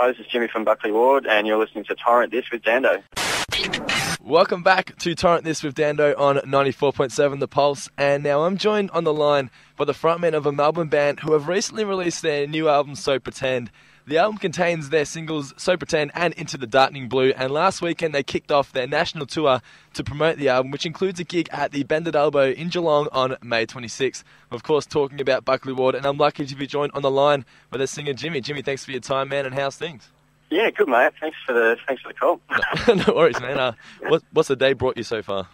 Hi, this is Jimmy from Buckley Ward, and you're listening to Torrent This with Dando. Welcome back to Torrent This with Dando on 94.7 The Pulse, and now I'm joined on the line by the frontman of a Melbourne band who have recently released their new album, So Pretend. The album contains their singles So Pretend and Into the Darkening Blue, and last weekend they kicked off their national tour to promote the album, which includes a gig at the Bended Elbow in Geelong on May 26th. Of course, talking about Buckley Ward, and I'm lucky to be joined on the line by their singer Jimmy. Jimmy, thanks for your time, man, and how's things? Yeah, good, mate. Thanks for the call. No worries, man. What's the day brought you so far?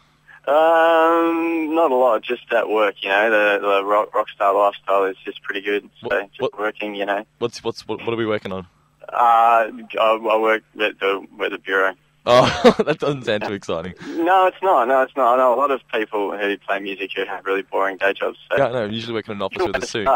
Not a lot, just at work, you know. The rock star lifestyle is just pretty good. So working, you know. What are we working on? I work at the bureau. Oh, that doesn't sound too exciting. No, it's not. I know a lot of people who play music who have really boring day jobs. So. Yeah, no, I'm usually working in an office with a suit.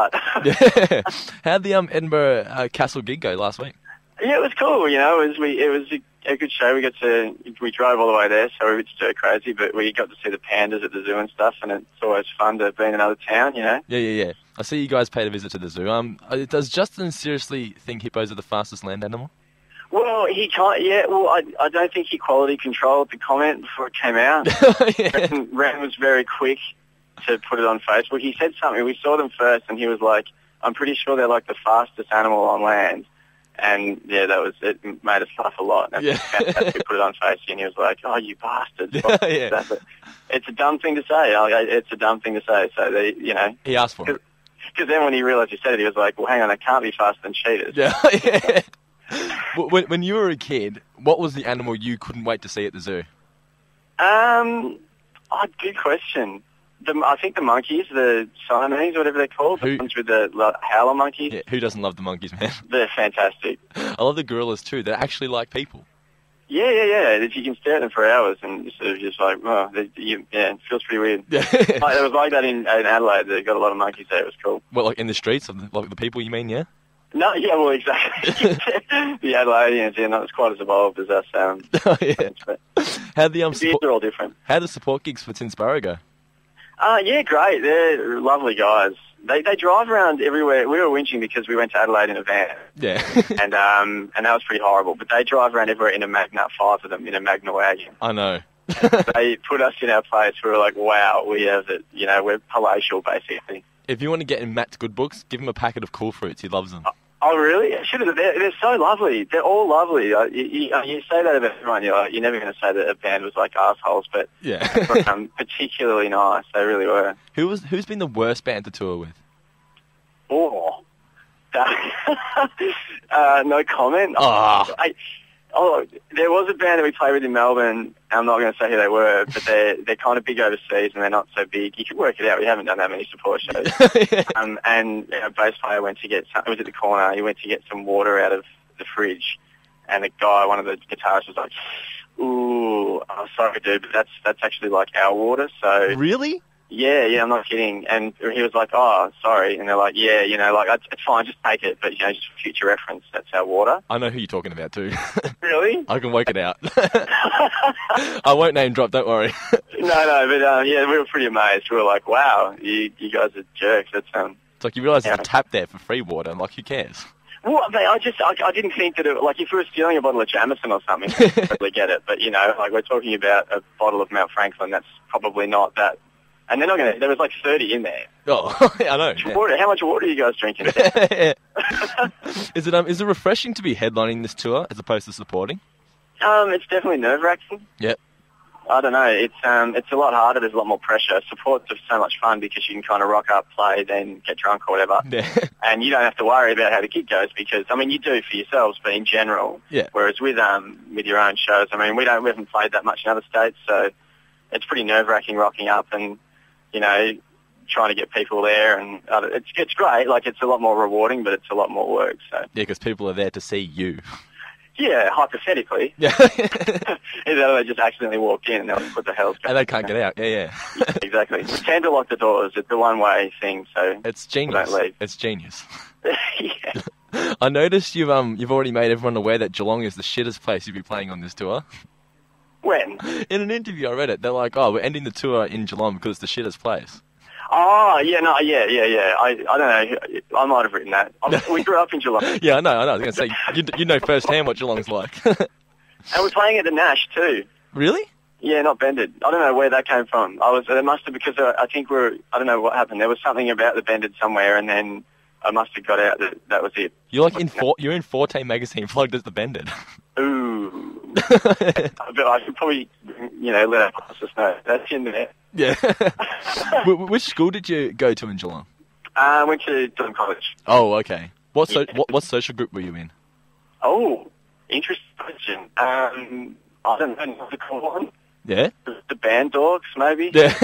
Yeah. How'd the Edinburgh Castle gig go last week? Yeah, it was cool. You know, it was a good show. We drove all the way there, so we were a bit stir crazy, but we got to see the pandas at the zoo and stuff, and it's always fun to be in another town, you know. Yeah. I see you guys paid a visit to the zoo. Does Justin seriously think hippos are the fastest land animal? Well, he can't. Yeah. Well, I don't think he quality controlled the comment before it came out. Yeah. Ren was very quick to put it on Facebook. He said something. We saw them first, and he was like, "I'm pretty sure they're like the fastest animal on land." And yeah, it made us laugh a lot. And yeah. We put it on Facebook, and he was like, "Oh, you bastards!" Yeah. It's a dumb thing to say. It's a dumb thing to say. So you know, he asked for it. Because then when he realised you said it, he was like, "Well, hang on, it can't be faster than cheetahs." Yeah. When you were a kid, what was the animal you couldn't wait to see at the zoo? Good question. I think the monkeys, the Siamese, whatever they're called, the ones with the howler monkeys. Yeah, who doesn't love the monkeys, man? They're fantastic. I love the gorillas too. They're actually like people. Yeah. You can stare at them for hours and you're sort of just like, it feels pretty weird. Yeah. It was like that in Adelaide. They got a lot of monkeys there. It was cool. Well, like in the streets, like the people, you mean, yeah? No, yeah, well, exactly. The Adelaideans, yeah, not as quite as evolved as us. Yeah. How they're all different. How do support gigs for Tinsborough go? Yeah, great. They're lovely guys. They drive around everywhere. We were whinging because we went to Adelaide in a van. Yeah. and that was pretty horrible. But they drive around everywhere in a Magna, 5 of them, in a Magna wagon. I know. They put us in our place. We were like, wow, we have it. You know, we're palatial, basically. If you want to get in Matt's good books, give him a packet of cool fruits. He loves them. Oh, really? They're so lovely. They're all lovely. You say that about everyone. You're never going to say that a band was like assholes, but yeah, particularly nice. They really were. Who's been the worst band to tour with? Oh, no comment. There was a band that we played with in Melbourne. I'm not going to say who they were, but they're kind of big overseas and they're not so big. You can work it out. We haven't done that many support shows. Yeah. And our bass player went to get it was at the corner. He went to get some water out of the fridge, and the guy, one of the guitarists, was like, "Ooh, sorry, dude, but that's actually like our water." So really. Yeah, I'm not kidding. And he was like, "Oh, sorry." And they're like, "Yeah, you know, like it's fine, just take it, but you know, just for future reference, that's our water." I know who you're talking about too. Really? I can work it out. I won't name drop. Don't worry. No, but yeah, we were pretty amazed. We were like, "Wow, you guys are jerks." That's It's like you realise there's a tap there for free water. I'm like, who cares? Well, I didn't think that like if we were stealing a bottle of Jameson or something, I'd probably get it. But you know, like we're talking about a bottle of Mount Franklin. That's probably not that. And they're not going to... There was like 30 in there. Oh, I know. How much water are you guys drinking? Is it refreshing to be headlining this tour as opposed to supporting? It's definitely nerve-wracking. Yep. I don't know. It's a lot harder. There's a lot more pressure. Support's just so much fun because you can kind of rock up, play, then get drunk or whatever. Yeah. And you don't have to worry about how the gig goes because, I mean, you do for yourselves, but in general. Yeah. Whereas with your own shows, I mean, we haven't played that much in other states, so it's pretty nerve-wracking rocking up and, you know, trying to get people there, and it's great. Like, it's a lot more rewarding, but it's a lot more work. So yeah, because people are there to see you. Yeah, hypothetically. Yeah. They just accidentally walked in and they're like, what the hell's going on? And they can't get out. Yeah. Exactly. Tend to lock the doors. It's a one-way thing, so it's genius. Don't leave. It's genius. Yeah. I noticed you've already made everyone aware that Geelong is the shittest place you'll be playing on this tour. When? In an interview I read it. They're like, oh, we're ending the tour in Geelong because it's the shittest place. Oh, yeah, no, yeah. I don't know. I might have written that. We grew up in Geelong. Yeah, I know. I was going to say, you know firsthand what Geelong's like. And we're playing at the Nash too. Really? Yeah, not Bended. I don't know where that came from. It must have, because I think I don't know what happened. There was something about the Bended somewhere, and then I must have got out that was it. You're you're in Forte magazine plugged as the Bended. Ooh. But I should probably, let our passes know. That's in there. Yeah. Which school did you go to in Geelong? I went to Geelong College. Oh, okay. What social group were you in? Oh, interesting question. I don't know what to call one. Yeah? The band dogs, maybe? Yeah.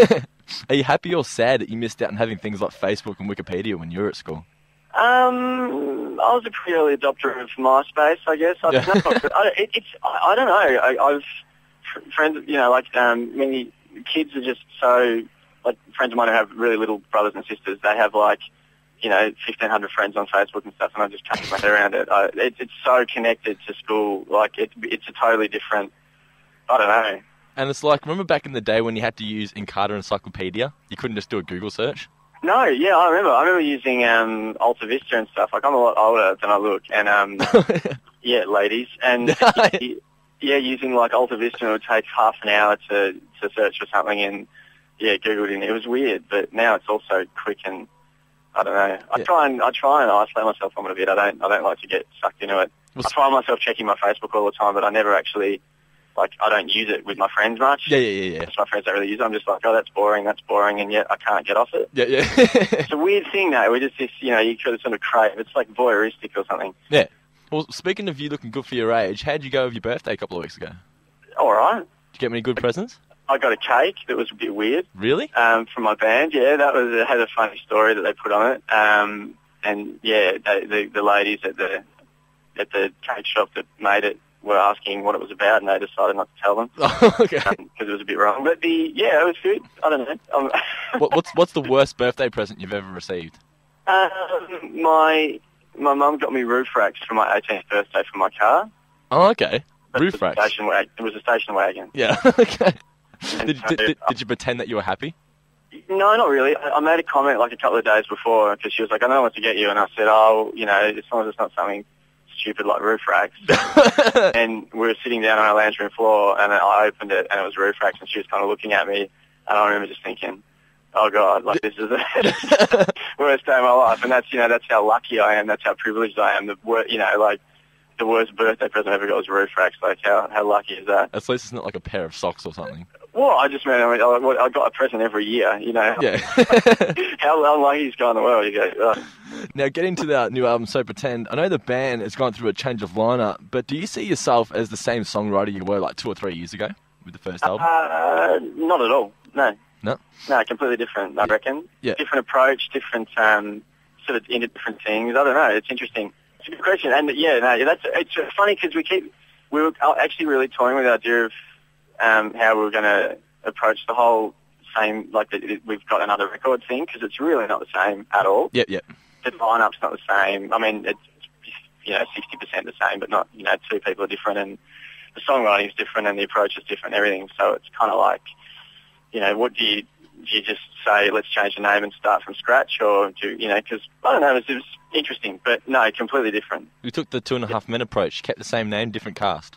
Are you happy or sad that you missed out on having things like Facebook and Wikipedia when you were at school? I was a pretty early adopter of MySpace, I guess. I don't know. I don't know. I've friends, many kids are just so, like, friends of mine who have really little brothers and sisters, they have, 1,500 friends on Facebook and stuff, and I just can't get my head around it. It's so connected to school. Like, it's a totally different, I don't know. And it's like, remember back in the day when you had to use Encarta Encyclopedia? You couldn't just do a Google search? No, yeah, I remember. I remember using Alta Vista and stuff. Like, I'm a lot older than I look, and yeah, ladies, and using Alta Vista, it would take half an hour to search for something, and Googled it. It was weird, but now it's also quick, and I don't know. I try and isolate myself from it a bit. I don't like to get sucked into it. I find myself checking my Facebook all the time, but I never actually. I don't use it with my friends much. Yeah. My friends don't really use it. I'm just like, oh, that's boring, and yet I can't get off it. Yeah. It's a weird thing, though. We just, you could sort of crave. It's like voyeuristic or something. Yeah. Well, speaking of you looking good for your age, how'd you go with your birthday a couple of weeks ago? All right. Did you get many good presents? I got a cake that was a bit weird. Really? From my band, yeah. It had a funny story that they put on it. And, yeah, the ladies at the cake shop that made it were asking what it was about, and they decided not to tell them. Oh, okay. Because it was a bit wrong. But it was good. I don't know. What's the worst birthday present you've ever received? My mum got me roof racks for my 18th birthday for my car. Oh, okay. Roof racks. It was a station wagon. Yeah. Okay. Did you pretend that you were happy? No, not really. I made a comment a couple of days before because she was like, I don't know what to get you, and I said, oh, as long as it's not something stupid like roof racks. And we were sitting down on our lounge room floor, and I opened it, and it was roof racks, and she was kind of looking at me, and I remember just thinking, oh God, this is the worst day of my life. And that's how lucky I am. That's how privileged I am. The worst birthday present I ever got was roof racks. Like, how lucky is that? At least it's not like a pair of socks or something. Well, I got a present every year, Yeah. How unlucky is guy in the world, you go, oh. Now, getting to that new album, So Pretend, I know the band has gone through a change of lineup, but do you see yourself as the same songwriter you were 2 or 3 years ago with the first album? Not at all, no. No? No, completely different, I reckon. Yeah. Different approach, different, sort of into different things. I don't know, it's interesting. It's a good question, and it's funny because we were actually really toying with the idea of how we were going to approach the whole same, we've got another record thing, because it's really not the same at all. Yep. The line-up's not the same. I mean, it's 60% the same, but not, two people are different, and the songwriting is different, and the approach is different, and everything. So it's kind of like, what do you just say, let's change the name and start from scratch, or because, I don't know, it was interesting, but no, completely different. We took the 2.5 Men approach, kept the same name, different cast.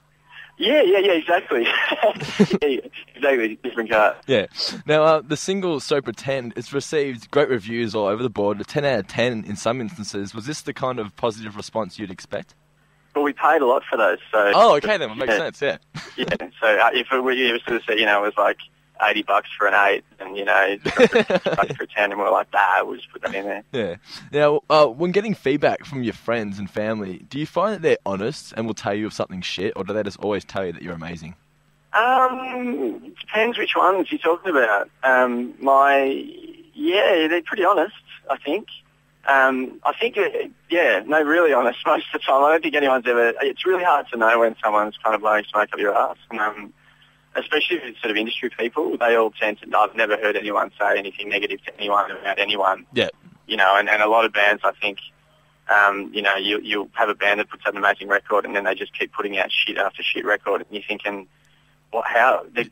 Yeah, exactly. Exactly, different car. Yeah. Now, the single So Pretend, it's received great reviews all over the board, a 10 out of 10 in some instances. Was this the kind of positive response you'd expect? Well, we paid a lot for those, so... Oh, okay then, it makes sense, yeah. Yeah, so if we sort of said, it was like $80 for an 8, and, $50 for a 10, and we're like, we'll just put that in there. Yeah. Now, when getting feedback from your friends and family, do you find that they're honest and will tell you of something shit, or do they just always tell you that you're amazing? Depends which ones you're talking about. They're pretty honest, I think. I think, really honest most of the time. I don't think anyone's ever... It's really hard to know when someone's kind of blowing smoke up your ass. Especially if it's sort of industry people, they all tend to... I've never heard anyone say anything negative to anyone about anyone. Yeah. And a lot of bands, I think, you'll have a band that puts out an amazing record, and then they just keep putting out shit after shit record, and you're thinking, how? They've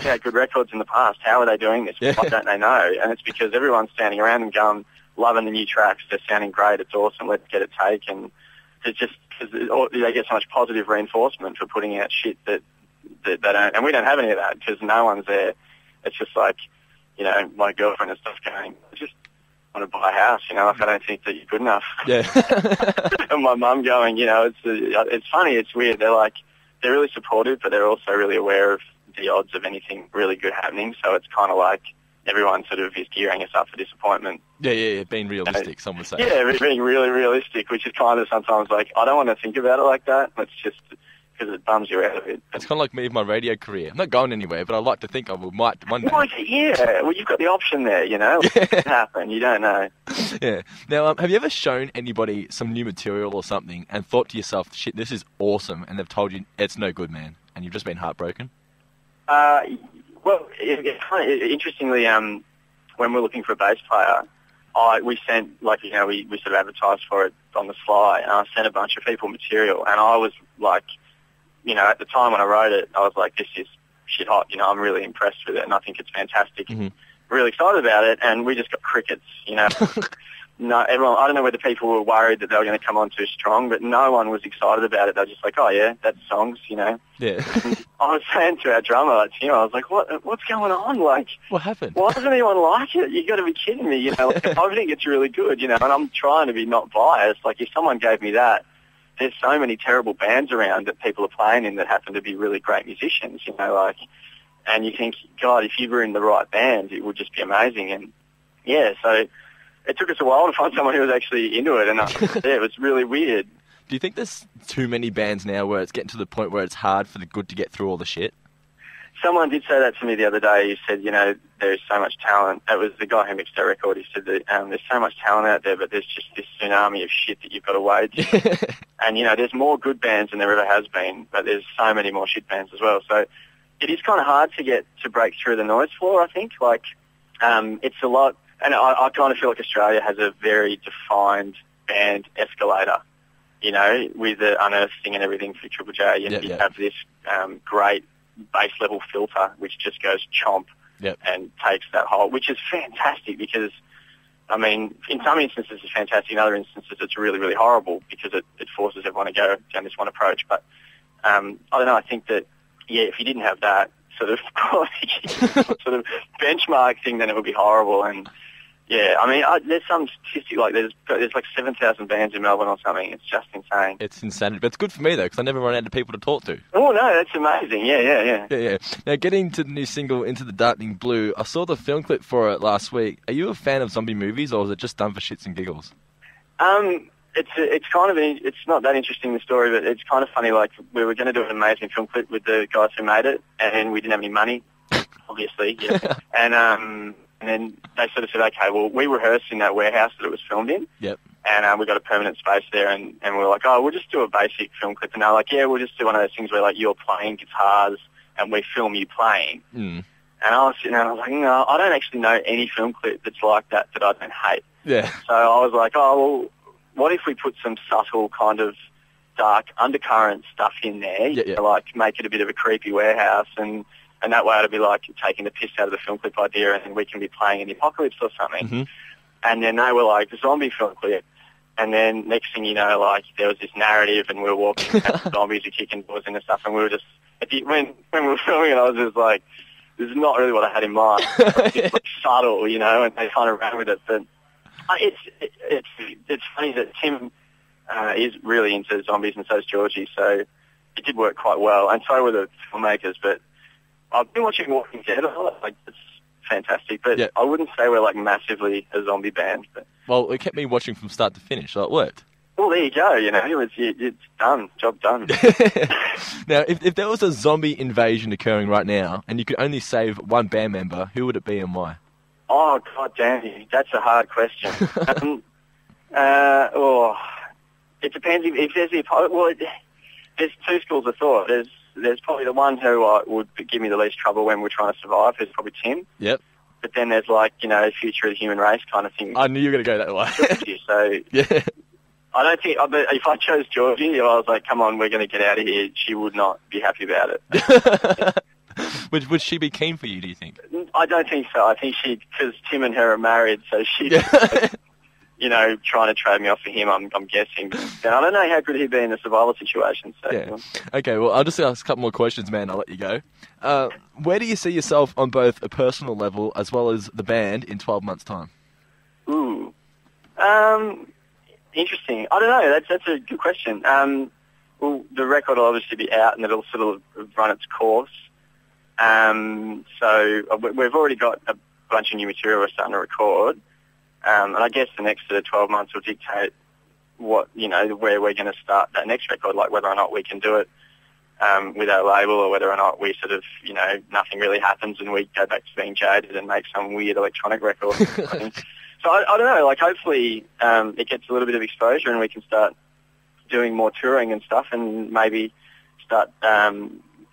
had good records in the past. How are they doing this? Yeah. Why don't they know? And it's because everyone's standing around and going, loving the new tracks. They're sounding great. It's awesome. Let's get it taken. It's just because they get so much positive reinforcement for putting out shit that they don't. And we don't have any of that because no one's there. It's just like, my girlfriend and stuff going, I just want to buy a house, if I don't think that you're good enough. Yeah. And my mum going, it's funny, it's weird. They're really supportive, but they're also really aware of the odds of anything really good happening. So it's kind of like everyone sort of is gearing us up for disappointment. Yeah, being realistic, some would say. Yeah, being really realistic, which is kind of sometimes like, I don't want to think about it like that. It's just because it bums you out of it. It's kind of like me with my radio career. I'm not going anywhere, but I like to think I might one day. Yeah, well, you've got the option there, It can happen. You don't know. Yeah. Now, have you ever shown anybody some new material or something and thought to yourself, shit, this is awesome, and they've told you it's no good, man, and you've just been heartbroken? Well, it's kind of interestingly, when we're looking for a bass player, we sent, we sort of advertised for it on the sly, and I sent a bunch of people material, and I was like, at the time when I wrote it, I was like, this is shit hot, I'm really impressed with it, and I think it's fantastic. Mm-hmm. Really excited about it, and we just got crickets, No, everyone, I don't know whether people were worried that they were going to come on too strong, but no one was excited about it. They were just like, oh yeah, that's songs, Yeah. I was saying to our drummer, Tim, I was like, what's going on? Like, what happened? Why doesn't anyone like it? You got to be kidding me, I think it's really good, and I'm trying to be not biased. Like, if someone gave me that, there's so many terrible bands around that people are playing in that happen to be really great musicians, and you think, God, if you were in the right band, it would just be amazing. And yeah, so it took us a while to find someone who was actually into it, and it was really weird. Do you think there's too many bands now where it's getting to the point where it's hard for the good to get through all the shit? Someone did say that to me the other day. He said, there's so much talent. That was the guy who mixed our record. He said that there's so much talent out there, but there's just this tsunami of shit that you've got to wade through. And, there's more good bands than there ever has been, but there's so many more shit bands as well. So it is kind of hard to break through the noise floor, I think. It's a lot, and I kind of feel like Australia has a very defined band escalator, with the Unearthed thing and everything for Triple J. You have this great bass level filter which just goes chomp and takes that whole, which is fantastic because, in some instances it's fantastic, in other instances it's really, really horrible because it forces everyone to go down this one approach. But I don't know, I think that, if you didn't have that sort of sort of benchmark thing, then it would be horrible. And there's some statistic there's like 7,000 bands in Melbourne or something. It's just insane. It's insane, but it's good for me though because I never run out of people to talk to. Oh no, that's amazing. Yeah. Now, getting to the new single Into the Darkening Blue, I saw the film clip for it last week. Are you a fan of zombie movies, or is it just done for shits and giggles? It's kind of, it's not that interesting, the story, but it's kind of funny. Like, we were going to do an amazing film clip with the guys who made it, and we didn't have any money, obviously. And then they sort of said, okay, well, we rehearsed in that warehouse that it was filmed in. Yep. And we got a permanent space there, and we were like, oh, we'll just do a basic film clip. And they were like, yeah, we'll just do one of those things where, like, you're playing guitars and we film you playing. Mm. And I was sitting there and I was like, no, I don't actually know any film clip that's like that I don't hate. Yeah. So I was like, oh, well, what if we put some subtle kind of dark undercurrent stuff in there, like make it a bit of a creepy warehouse, and that way it'll be like taking the piss out of the film clip idea, and we can be playing in the apocalypse or something. Mm-hmm. And then they were like, the zombie film clip. And then next thing you know, like, there was this narrative, and we were walking past zombies are kicking doors in and stuff, and we were just, when we were filming it, I was just like, this is not really what I had in mind. It's like subtle, and they kind of ran with it. But it's funny that Tim is really into zombies, and so is Georgie, so it did work quite well, and so were the filmmakers. But I've been watching Walking Dead a lot. Like, it's fantastic, but I wouldn't say we're like massively a zombie band. But well, it kept me watching from start to finish, so it worked. Well, there you go. It's done. Job done. Now, if there was a zombie invasion occurring right now, and you could only save one band member, who would it be and why? Oh, God damn you. That's a hard question. It depends if there's there's two schools of thought. There's probably the one who would give me the least trouble when we're trying to survive, who's probably Tim. Yep. But then there's future of the human race kind of thing. I knew you were going to go that way. So yeah. I don't think, if I chose Georgie, if I was like, come on, we're going to get out of here, she would not be happy about it. Would she be keen for you, do you think? I don't think so. I think because Tim and her are married, so she's, trying to trade me off for him, I'm guessing. And I don't know how good he'd be in a survival situation. So. Yeah. Okay, well, I'll just ask a couple more questions, man. I'll let you go. Where do you see yourself on both a personal level as well as the band in 12 months' time? Ooh. Interesting. I don't know. That's a good question. Well, the record will obviously be out and it'll sort of run its course. So we've already got a bunch of new material we're starting to record. And I guess the next 12 months will dictate where we're going to start that next record, like whether or not we can do it with our label or whether or not we sort of, nothing really happens and we go back to being jaded and make some weird electronic record. So I don't know, like hopefully it gets a little bit of exposure and we can start doing more touring and stuff and maybe start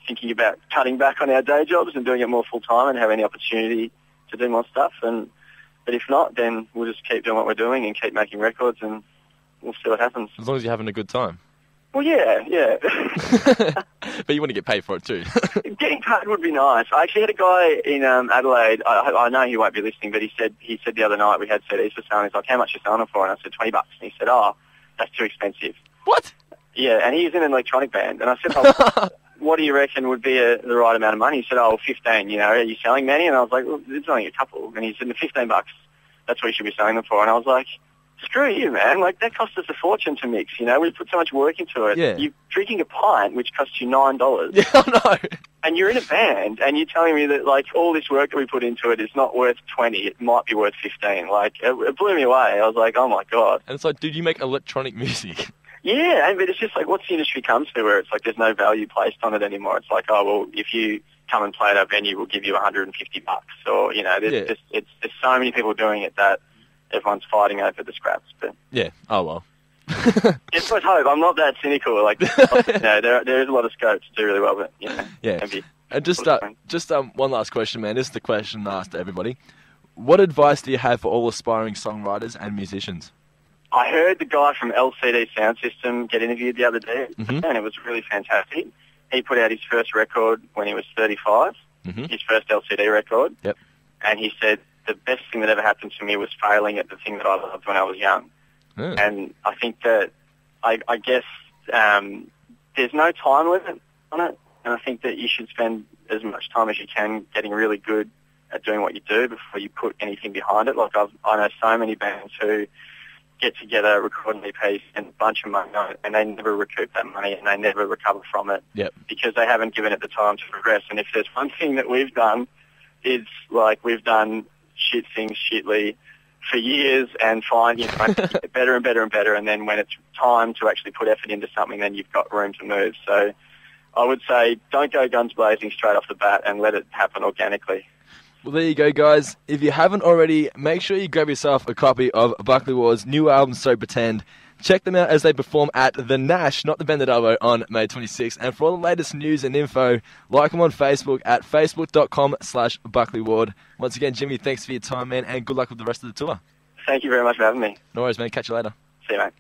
thinking about cutting back on our day jobs and doing it more full-time and having the opportunity to do more stuff. But if not, then we'll just keep doing what we're doing and keep making records and we'll see what happens. As long as you're having a good time. Well, yeah. But you want to get paid for it too. Getting paid would be nice. I actually had a guy in Adelaide. I know he won't be listening, but he said the other night we had CDs for selling. He's like, "How much are you selling them for?" And I said, $20. And he said, "Oh, that's too expensive." What? Yeah, and he was in an electronic band. And I said, "Oh, what do you reckon would be the right amount of money?" He said, "Oh, 15. Are you selling many?" And I was like, "Well, it's only a couple." And he said, $15. That's what you should be selling them for. And I was like, screw you, man. Like, that cost us a fortune to mix, We put so much work into it. Yeah. You're drinking a pint, which costs you $9. Yeah, I know. And you're in a band, and you're telling me that, like, all this work that we put into it is not worth 20. It might be worth 15. Like, it blew me away. I was like, oh, my God. And it's like, dude, you make electronic music. Yeah, but it's just like, what's the industry comes to where it's like there's no value placed on it anymore. It's like, oh, well, if you come and play at our venue, we'll give you $150. Or, there's so many people doing it that everyone's fighting over the scraps. But yeah. Oh, well. It's what hope. I'm not that cynical. Like, there is a lot of scope to do really well, but, Yeah. And just one last question, man. This is the question I asked to everybody. What advice do you have for all aspiring songwriters and musicians? I heard the guy from LCD Sound System get interviewed the other day, and it was really fantastic. He put out his first record when he was 35, his first LCD record, and he said, the best thing that ever happened to me was failing at the thing that I loved when I was young. And I think that, I guess, there's no time limit on it, and I think that you should spend as much time as you can getting really good at doing what you do before you put anything behind it. Like, I know so many bands who get together, record an EP, and a bunch of money on it, and they never recoup that money and they never recover from it because they haven't given it the time to progress. And if there's one thing that we've done, it's like we've done shit things shitly for years and find, get better and better and better, and then when it's time to actually put effort into something, then you've got room to move. So I would say don't go guns blazing straight off the bat and let it happen organically. Well, there you go, guys. If you haven't already, make sure you grab yourself a copy of Buckley Ward's new album, So Pretend. Check them out as they perform at The Nash, not the Bendadabo, on May 26th. And for all the latest news and info, like them on Facebook at facebook.com/Buckley Ward. Once again, Jimmy, thanks for your time, man, and good luck with the rest of the tour. Thank you very much for having me. No worries, man. Catch you later. See you, mate.